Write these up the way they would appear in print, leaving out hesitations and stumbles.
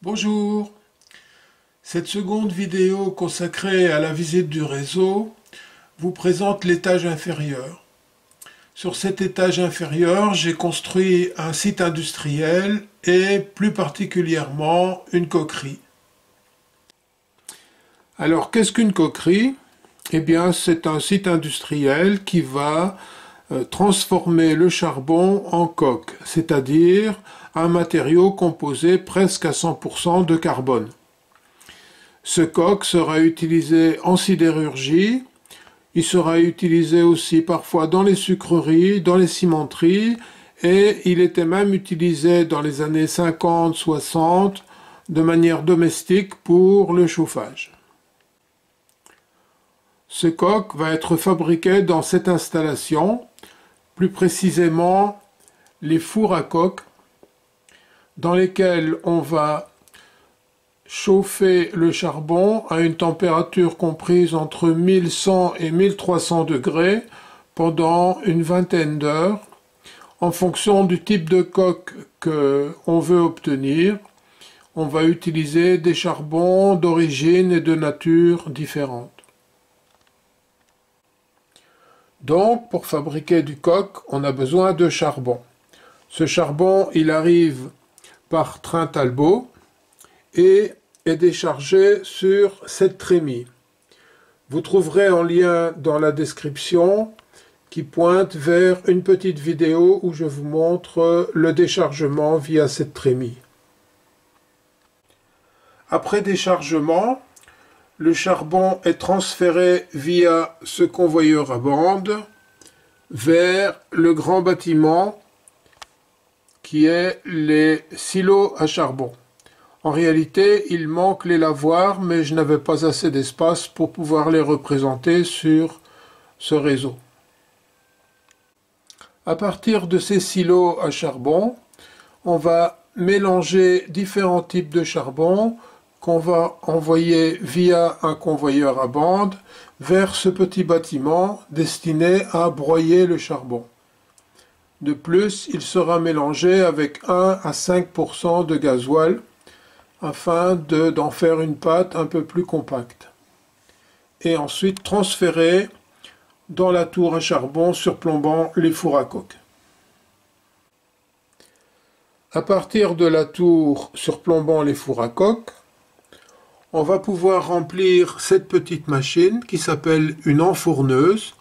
Bonjour, cette seconde vidéo consacrée à la visite du réseau vous présente l'étage inférieur. Sur cet étage inférieur, j'ai construit un site industriel et plus particulièrement une coquerie. Alors qu'est-ce qu'une coquerie? Eh bien, c'est un site industriel qui va transformer le charbon en coque, c'est-à-dire un matériau composé presque à 100% de carbone. Ce coque sera utilisé en sidérurgie, il sera utilisé aussi parfois dans les sucreries, dans les cimenteries, et il était même utilisé dans les années 50-60 de manière domestique pour le chauffage. Ce coque va être fabriqué dans cette installation, plus précisément les fours à coque, dans lesquels on va chauffer le charbon à une température comprise entre 1100 et 1300 degrés pendant une vingtaine d'heures, en fonction du type de coque qu'on veut obtenir. On va utiliser des charbons d'origine et de nature différentes. Donc, pour fabriquer du coque, on a besoin de charbon. Ce charbon, il arrive par train Talbot et est déchargé sur cette trémie. Vous trouverez un lien dans la description qui pointe vers une petite vidéo où je vous montre le déchargement via cette trémie. Après déchargement, le charbon est transféré via ce convoyeur à bande vers le grand bâtiment qui est les silos à charbon. En réalité, il manque les lavoirs, mais je n'avais pas assez d'espace pour pouvoir les représenter sur ce réseau. À partir de ces silos à charbon, on va mélanger différents types de charbon qu'on va envoyer via un convoyeur à bande vers ce petit bâtiment destiné à broyer le charbon. De plus, il sera mélangé avec 1 à 5% de gasoil afin d'en faire une pâte un peu plus compacte. Et ensuite transféré dans la tour à charbon surplombant les fours à coque. À partir de la tour surplombant les fours à coque, on va pouvoir remplir cette petite machine qui s'appelle une enfourneuse,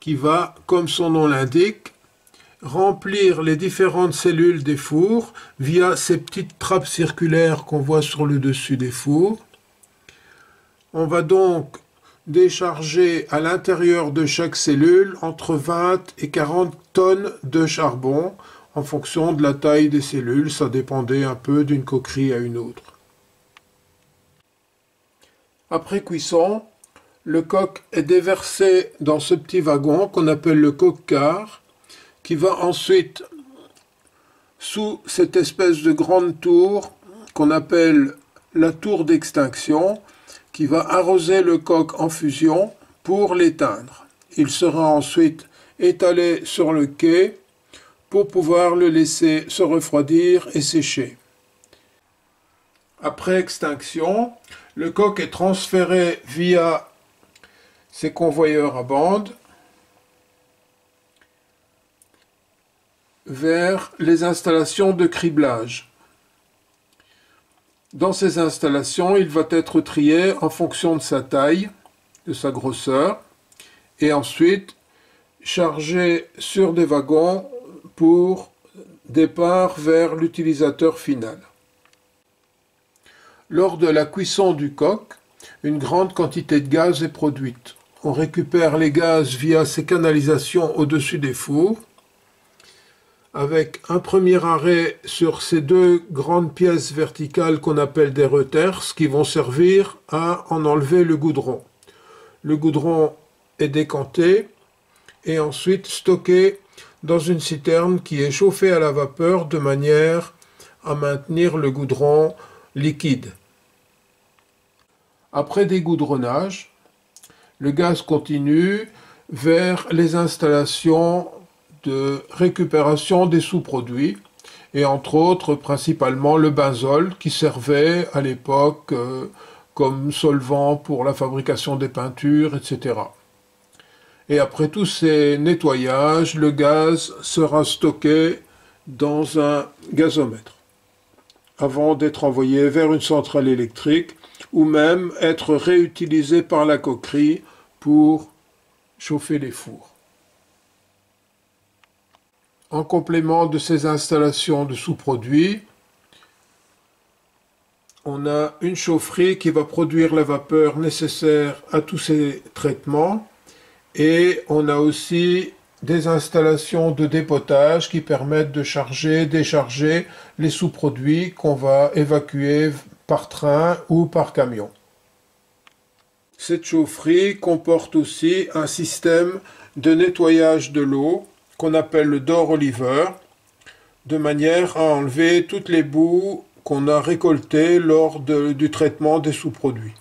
qui va, comme son nom l'indique, remplir les différentes cellules des fours via ces petites trappes circulaires qu'on voit sur le dessus des fours. On va donc décharger à l'intérieur de chaque cellule entre 20 et 40 tonnes de charbon en fonction de la taille des cellules, ça dépendait un peu d'une coquerie à une autre. Après cuisson, le coque est déversé dans ce petit wagon qu'on appelle le coque-car, qui va ensuite, sous cette espèce de grande tour qu'on appelle la tour d'extinction, qui va arroser le coque en fusion pour l'éteindre. Il sera ensuite étalé sur le quai pour pouvoir le laisser se refroidir et sécher. Après extinction, le coque est transféré via ces convoyeurs à bande vers les installations de criblage. Dans ces installations, il va être trié en fonction de sa taille, de sa grosseur, et ensuite chargé sur des wagons pour départ vers l'utilisateur final. Lors de la cuisson du coque, une grande quantité de gaz est produite. On récupère les gaz via ces canalisations au-dessus des fours, avec un premier arrêt sur ces deux grandes pièces verticales qu'on appelle des reterces qui vont servir à en enlever le goudron. Le goudron est décanté et ensuite stocké dans une citerne qui est chauffée à la vapeur de manière à maintenir le goudron liquide. Après dégoudronnage, le gaz continue vers les installations de récupération des sous-produits et entre autres principalement le benzol qui servait à l'époque comme solvant pour la fabrication des peintures, etc. Et après tous ces nettoyages, le gaz sera stocké dans un gazomètre avant d'être envoyé vers une centrale électrique ou même être réutilisé par la coquerie pour chauffer les fours. En complément de ces installations de sous-produits, on a une chaufferie qui va produire la vapeur nécessaire à tous ces traitements et on a aussi des installations de dépotage qui permettent de charger, décharger les sous-produits qu'on va évacuer par train ou par camion. Cette chaufferie comporte aussi un système de nettoyage de l'eau qu'on appelle le door oliver, de manière à enlever toutes les boues qu'on a récoltées lors du traitement des sous-produits.